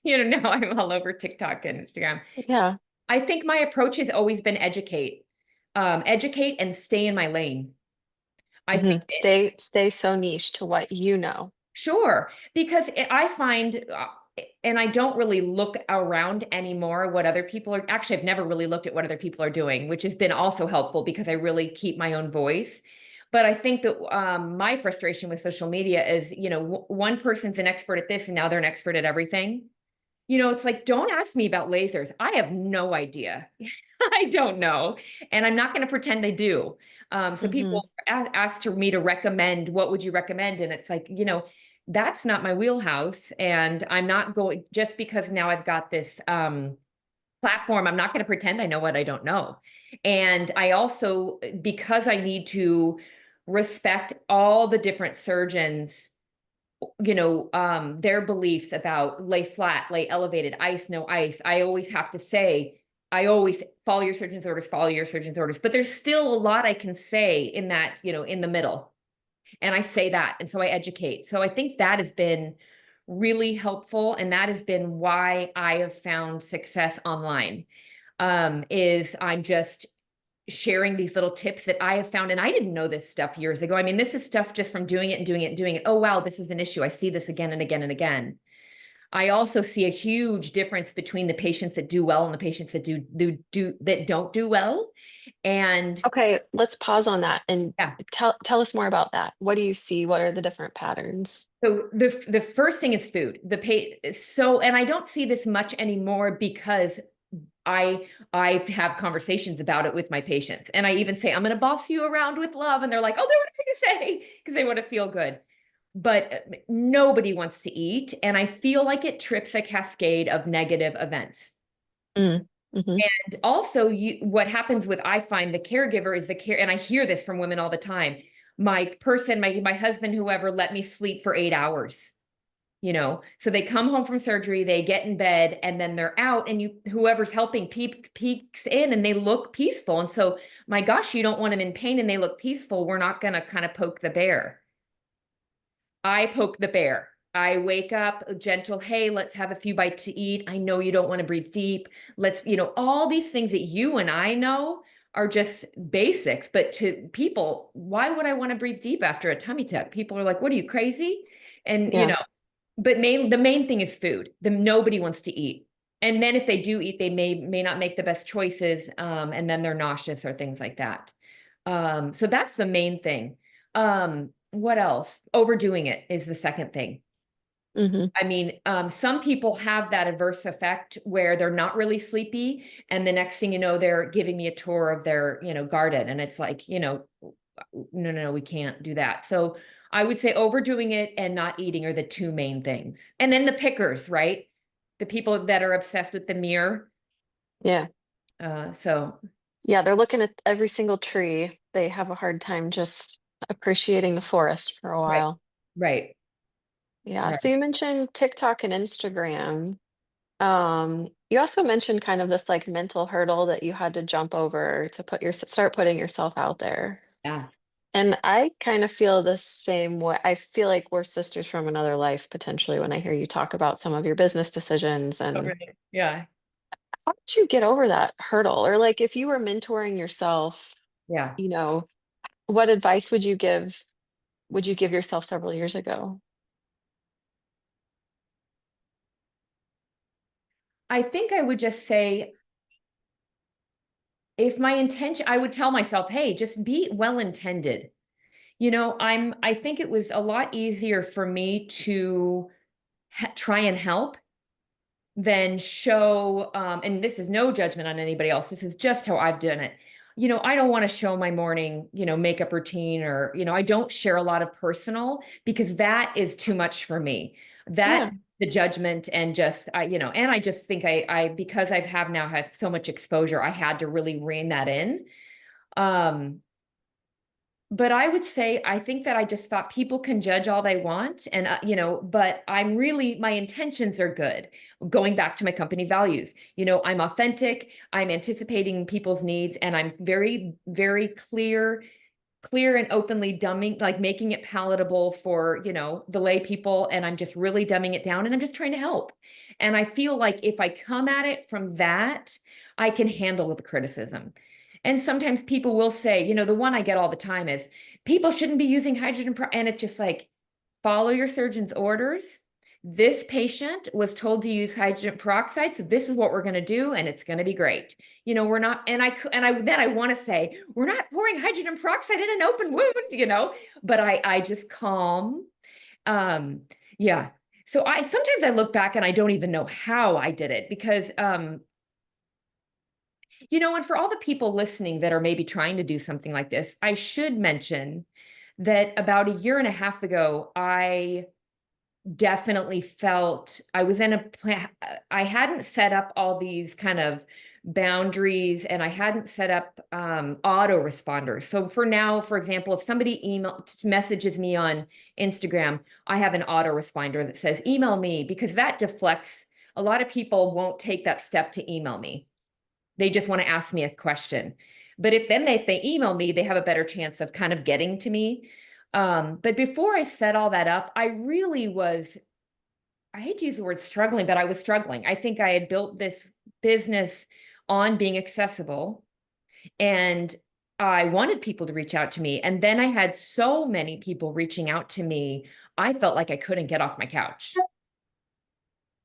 now I'm all over TikTok and Instagram. Yeah. I think my approach has always been educate and stay in my lane. I think Stay so niche to what you know. sure, because I find, and I don't really look around anymore what other people are. Actually, I've never really looked at what other people are doing, which has been also helpful because I really keep my own voice. But I think that my frustration with social media is, one person's an expert at this and now they're an expert at everything. It's like, don't ask me about lasers. I have no idea. I don't know. And I'm not going to pretend I do. So Hmm. people ask to me to recommend, what would you recommend? And it's like, that's not my wheelhouse. And I'm not going, just because now I've got this platform, I'm not going to pretend I know what I don't know. And I also, because I need to respect all the different surgeons, their beliefs about lay flat, lay elevated, ice, no ice. I always have to say, I always follow your surgeon's orders. But there's still a lot I can say in that, in the middle. And I say that. And so I educate. So I think that has been really helpful. And that has been why I have found success online. Is I'm just sharing these little tips that I have found. And I didn't know this stuff years ago. I mean, this is stuff just from doing it and doing it and doing it. Oh, wow, this is an issue. I see this again and again and again. I also see a huge difference between the patients that do well and the patients that that don't do well. And Okay, let's pause on that and yeah, tell us more about that. What do you see? What are the different patterns? so the first thing is food. And I don't see this much anymore because I have conversations about it with my patients. And I even say, I'm going to boss you around with love. And they're like, oh, they're whatever you say, because they want to feel good. But nobody wants to eat. And I feel like it trips a cascade of negative events. Mm, hmm. And also, what happens with, I find the caregiver is the care, and I hear this from women all the time. My husband, whoever, let me sleep for 8 hours. So they come home from surgery, they get in bed, and then they're out, and whoever's helping peeks in and they look peaceful. And so, my gosh, you don't want them in pain and they look peaceful. We're not going to kind of poke the bear. I poke the bear. I wake up gentle. Hey, let's have a few bites to eat. I know you don't want to breathe deep. Let's, all these things that you and I know are just basics. But to people, why would I want to breathe deep after a tummy tuck? People are like, what are you, crazy? And, Yeah, but the main thing is food. Nobody wants to eat. And then if they do eat, they may not make the best choices. And then they're nauseous or things like that. So that's the main thing. What else? Overdoing it is the second thing. Hmm. I mean, some people have that adverse effect where they're not really sleepy, and the next thing you know, they're giving me a tour of their, garden, and it's like, no, no, no, we can't do that. So I would say overdoing it and not eating are the two main things. And then the pickers, right? The people that are obsessed with the mirror. Yeah. So Yeah, they're looking at every single tree. They have a hard time just appreciating the forest for a right, while. right, Yeah. right. So you mentioned TikTok and Instagram. You also mentioned kind of this like mental hurdle that you had to jump over to start putting yourself out there. Yeah. And I kind of feel the same way. I feel like we're sisters from another life potentially when I hear you talk about some of your business decisions. Oh, And really? Yeah. how did you get over that hurdle? Or like if you were mentoring yourself, Yeah. you know, what advice would you give yourself several years ago? I think I would just say, if my intention, I would tell myself, hey, just be well intended. I think it was a lot easier for me to try and help than show, and this is no judgment on anybody else. This is just how I've done it. I don't want to show my morning, makeup routine, or, I don't share a lot of personal, because that is too much for me. Yeah. That the judgment, and just and I just think because I've have now have so much exposure, I had to really rein that in. Um, but I would say, I think that I just thought people can judge all they want. And, but my intentions are good. Going back to my company values, I'm authentic, I'm anticipating people's needs, and I'm very, very clear and openly dumbing, like making it palatable for, the lay people. And I'm just really dumbing it down, and I'm just trying to help. And I feel like if I come at it from that, I can handle the criticism. And sometimes people will say, the one I get all the time is, people shouldn't be using and it's just like, follow your surgeon's orders. This patient was told to use hydrogen peroxide, so this is what we're going to do, and it's going to be great. We're not, then I want to say, we're not pouring hydrogen peroxide in an open wound, but I just calm. Um, yeah. So I sometimes I look back and I don't even know how I did it, because and for all the people listening that are maybe trying to do something like this, I should mention that about a year and a half ago, I definitely felt I was in a plan. I hadn't set up all these kind of boundaries, and I hadn't set up autoresponders. So for now, for example, if somebody messages me on Instagram, I have an autoresponder that says email me, because that deflects. A lot of people won't take that step to email me. They just want to ask me a question. But if they email me, they have a better chance of kind of getting to me. But before I set all that up, I really was, I hate to use the word struggling, but I was struggling. I think I had built this business on being accessible, and I wanted people to reach out to me. And then I had so many people reaching out to me, I felt like I couldn't get off my couch.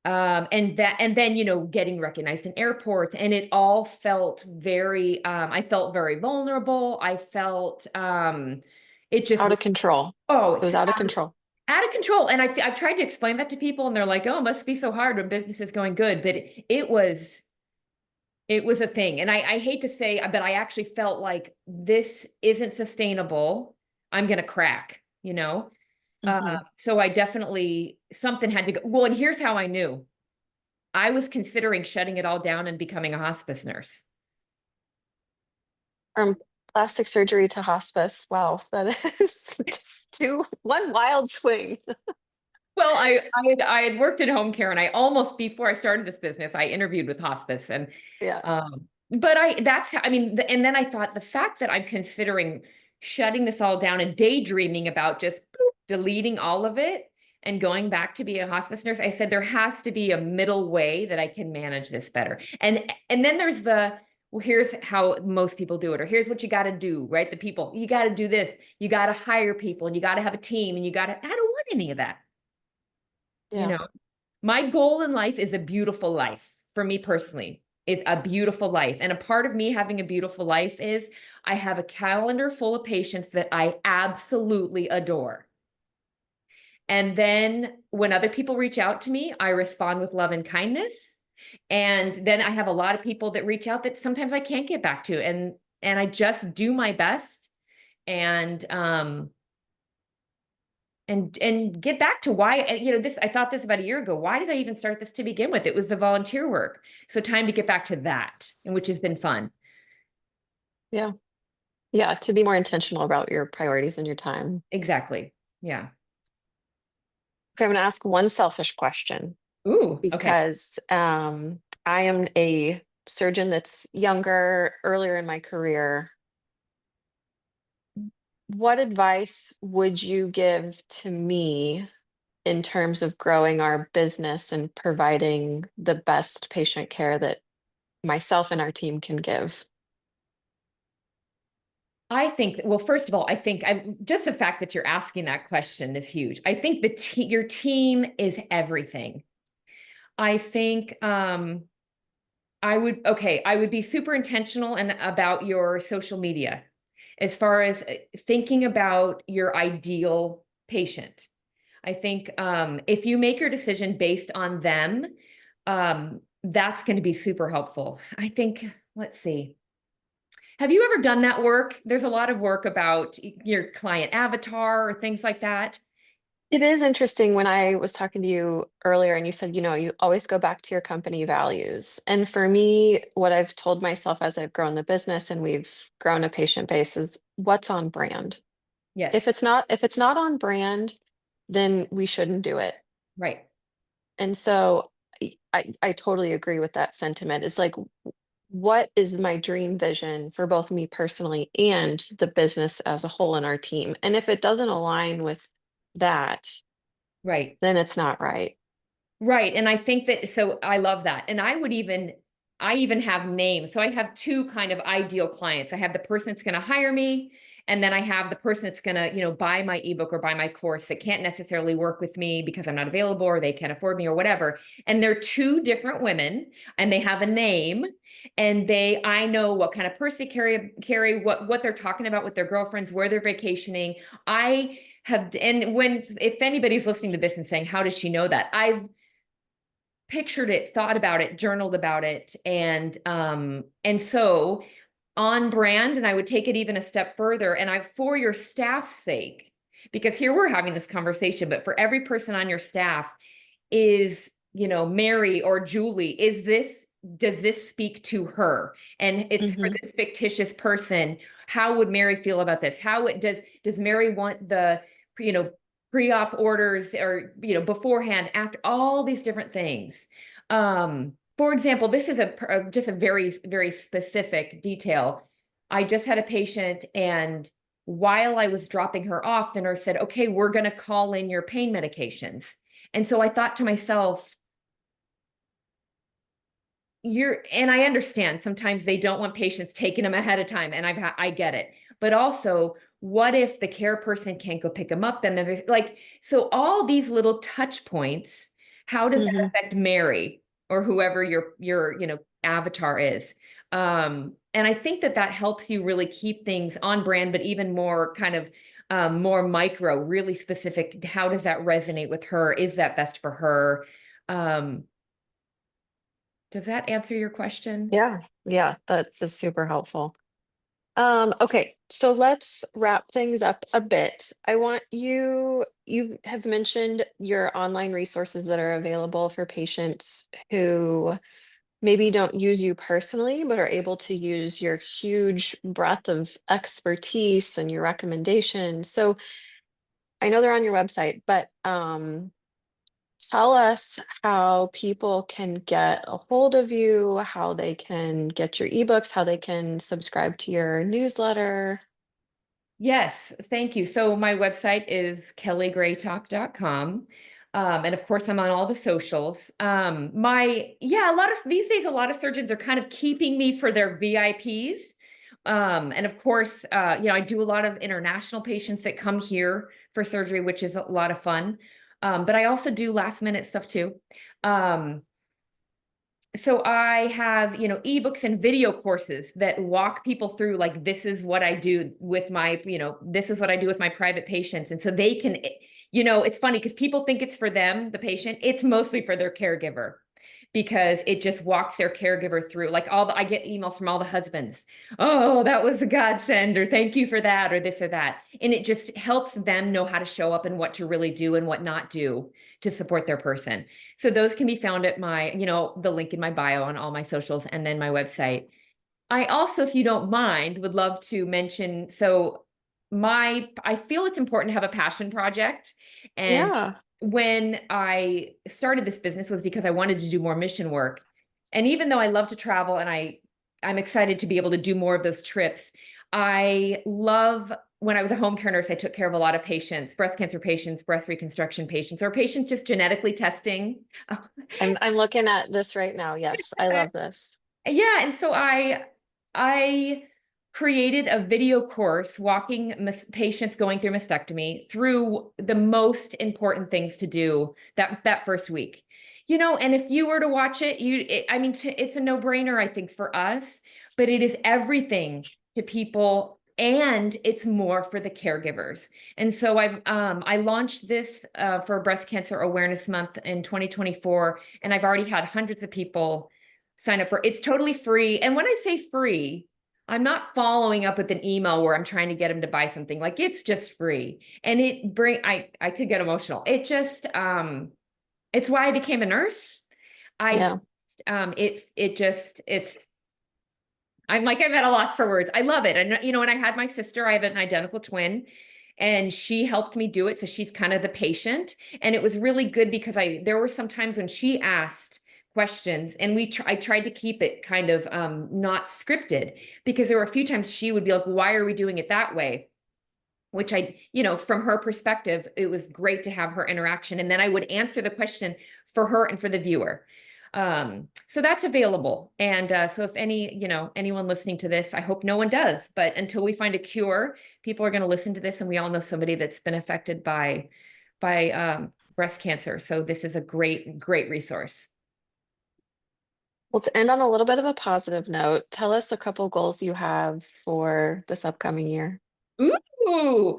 And then, getting recognized in airports, and it all felt very, I felt very vulnerable. I felt, it just, Out of control. oh, It it's was out of control. out of control. And I've tried to explain that to people, and they're like, oh, it must be so hard when business is going good. But it was a thing. And I hate to say, but I actually felt like this isn't sustainable. I'm going to crack, Hmm. so I definitely, something had to go. Well, and here's how I knew. I was considering shutting it all down and becoming a hospice nurse. From plastic surgery to hospice. Wow, that is one wild swing. Well, I had worked in home care, and I almost, before I started this business, I interviewed with hospice. And Yeah. but I mean, and then I thought, the fact that I'm considering shutting this all down and daydreaming about just deleting all of it and going back to be a hospice nurse, I said there has to be a middle way that I can manage this better. And then there's well, here's how most people do it, or here's what you got to do, right? The people, you got to do this, you got to hire people, and you got to have a team, and I don't want any of that. You Yeah. know, my goal in life is a beautiful life. For me personally, is a beautiful life. And a part of me having a beautiful life is I have a calendar full of patients that I absolutely adore. And then when other people reach out to me, I respond with love and kindness. And then I have a lot of people that reach out that sometimes I can't get back to. And I just do my best and and get back to why, this, I thought this about a year ago. Why did I even start this to begin with? It was the volunteer work. So time to get back to that, and which has been fun. Yeah. Yeah. To be more intentional about your priorities and your time. Exactly. Yeah. Okay, I'm going to ask one selfish question Ooh, okay. because I am a surgeon that's younger, earlier in my career. What advice would you give to me in terms of growing our business and providing the best patient care that myself and our team can give? I think, well, first of all, I think just the fact that you're asking that question is huge. I think your team is everything. I think I would be super intentional and about your social media as far as thinking about your ideal patient. I think if you make your decision based on them, that's going to be super helpful. I think, let's see. Have you ever done that work? There's a lot of work about your client avatar or things like that. It is interesting when I was talking to you earlier and you said, you always go back to your company values. And for me, what I've told myself as I've grown the business and we've grown a patient base is what's on brand. If Yes, it's not on brand, then we shouldn't do it. right. And so I totally agree with that sentiment. It's like, what is my dream vision for both me personally and the business as a whole and our team? And if it doesn't align with that, Right. then it's not right. Right. And I think that, so I love that. And I even have names. So I have two kind of ideal clients. I have the person that's going to hire me, and then I have the person that's going to, buy my ebook or buy my course that can't necessarily work with me because I'm not available or they can't afford me or whatever. And they're two different women and they have a name, and I know what kind of purse they carry, what they're talking about with their girlfriends, where they're vacationing. I have, and when, if anybody's listening to this and saying, how does she know that? I've pictured it, thought about it, journaled about it, and so on brand. And I would take it even a step further, and for your staff's sake, because here we're having this conversation, but for every person on your staff, is, Mary or Julie, does this speak to her? And it's for Hmm. this fictitious person. How would Mary feel about this? Does Mary want the, you know, pre-op orders, or, beforehand, after, all these different things? For example, this is just a very, very specific detail. I just had a patient, and while I was dropping her off, the nurse said, okay, we're going to call in your pain medications. And so I thought to myself, and I understand sometimes they don't want patients taking them ahead of time, and I get it. But also, what if the care person can't go pick them up? Then there's like, so all these little touch points, how does that Hmm. affect Mary or whoever your avatar is? And I think that helps you really keep things on brand, but even more kind of more micro, really specific. How does that resonate with her? Is that best for her? Um, does that answer your question? Yeah, yeah, that is super helpful. Okay, so let's wrap things up a bit. You have mentioned your online resources that are available for patients who maybe don't use you personally, but are able to use your huge breadth of expertise and your recommendations. So I know they're on your website, but tell us how people can get a hold of you, how they can get your ebooks, how they can subscribe to your newsletter. Yes, thank you. So my website is kellygreytok.com. And of course, I'm on all the socials. Yeah, a lot of these days, a lot of surgeons are kind of keeping me for their VIPs. And of course, I do a lot of international patients that come here for surgery, which is a lot of fun. But I also do last minute stuff too. Um, so I have, ebooks and video courses that walk people through, like, this is what I do with my, this is what I do with my private patients. And so they can It's funny because people think it's for them, the patient. It's mostly for their caregiver because it just walks their caregiver through. Like I get emails from all the husbands. Oh, that was a godsend, or thank you for that, or this or that. And it just helps them know how to show up and what to really do and what not do to support their person. So those can be found at the link in my bio on all my socials and then my website. I also, if you don't mind, would love to mention, I feel it's important to have a passion project. And Yeah. when I started this business was because I wanted to do more mission work. And even though I love to travel and I'm excited to be able to do more of those trips, I love when I was a home care nurse, I took care of a lot of patients, breast cancer patients, breast reconstruction patients, or patients just genetically testing. I'm looking at this right now. Yes, I love this. Yeah, and so I created a video course walking patients going through mastectomy through the most important things to do that first week. And if you were to watch it, I mean, it's a no-brainer, I think, for us, but it is everything to people, and it's more for the caregivers. And so I launched this for Breast Cancer Awareness Month in 2024, and I've already had hundreds of people sign up for it. It's totally free. And when I say free, I'm not following up with an email where I'm trying to get them to buy something. Like, it's just free. And I could get emotional. It's why I became a nurse. I Yeah. it's I'm at a loss for words. I love it. And when I had my sister, I have an identical twin, and she helped me do it. So she's kind of the patient. And it was really good because there were some times when she asked questions, and I tried to keep it kind of not scripted, because there were a few times she would be like, why are we doing it that way? Which from her perspective, it was great to have her interaction. And then I would answer the question for her and for the viewer. So that's available. And so if anyone listening to this, I hope no one does, but until we find a cure, people are going to listen to this, and we all know somebody that's been affected by breast cancer. So this is a great, great resource. Well, to end on a little bit of a positive note, tell us a couple goals you have for this upcoming year. Ooh,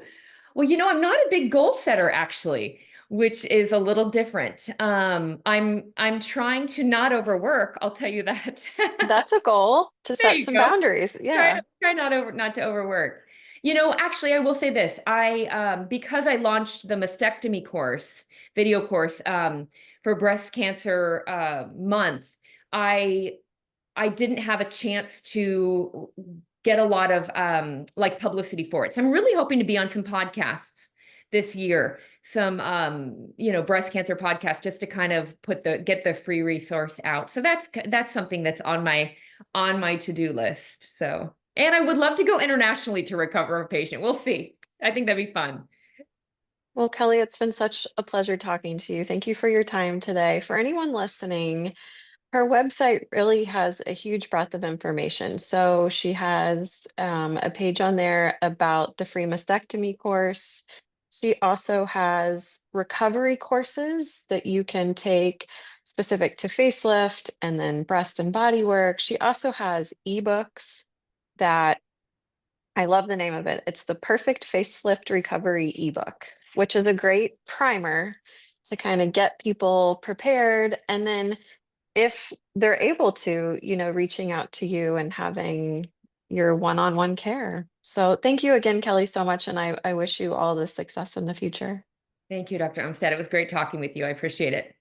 well, I'm not a big goal setter, actually, which is a little different. I'm trying to not overwork, I'll tell you that. That's a goal to There set you some go. boundaries. Try Yeah. try not to overwork. Actually, I will say this. Because I launched the mastectomy course, video course, for breast cancer month, I I didn't have a chance to get a lot of like publicity for it. So I'm really hoping to be on some podcasts this year, some breast cancer podcasts, just to kind of get the free resource out. So that's something that's on my to-do list. So, and I would love to go internationally to recover a patient. We'll see. I think that'd be fun. Well, Kelly, it's been such a pleasure talking to you. Thank you for your time today. For anyone listening, her website really has a huge breadth of information. So she has a page on there about the free mastectomy course. She also has recovery courses that you can take specific to facelift and then breast and body work. She also has ebooks that I love the name of it. It's the Perfect Facelift Recovery ebook, which is a great primer to kind of get people prepared. And then if they're able to, reaching out to you and having your one-on-one care. So thank you again, Kelly, so much. And I wish you all the success in the future. Thank you, Dr. Umstattd. It was great talking with you. I appreciate it.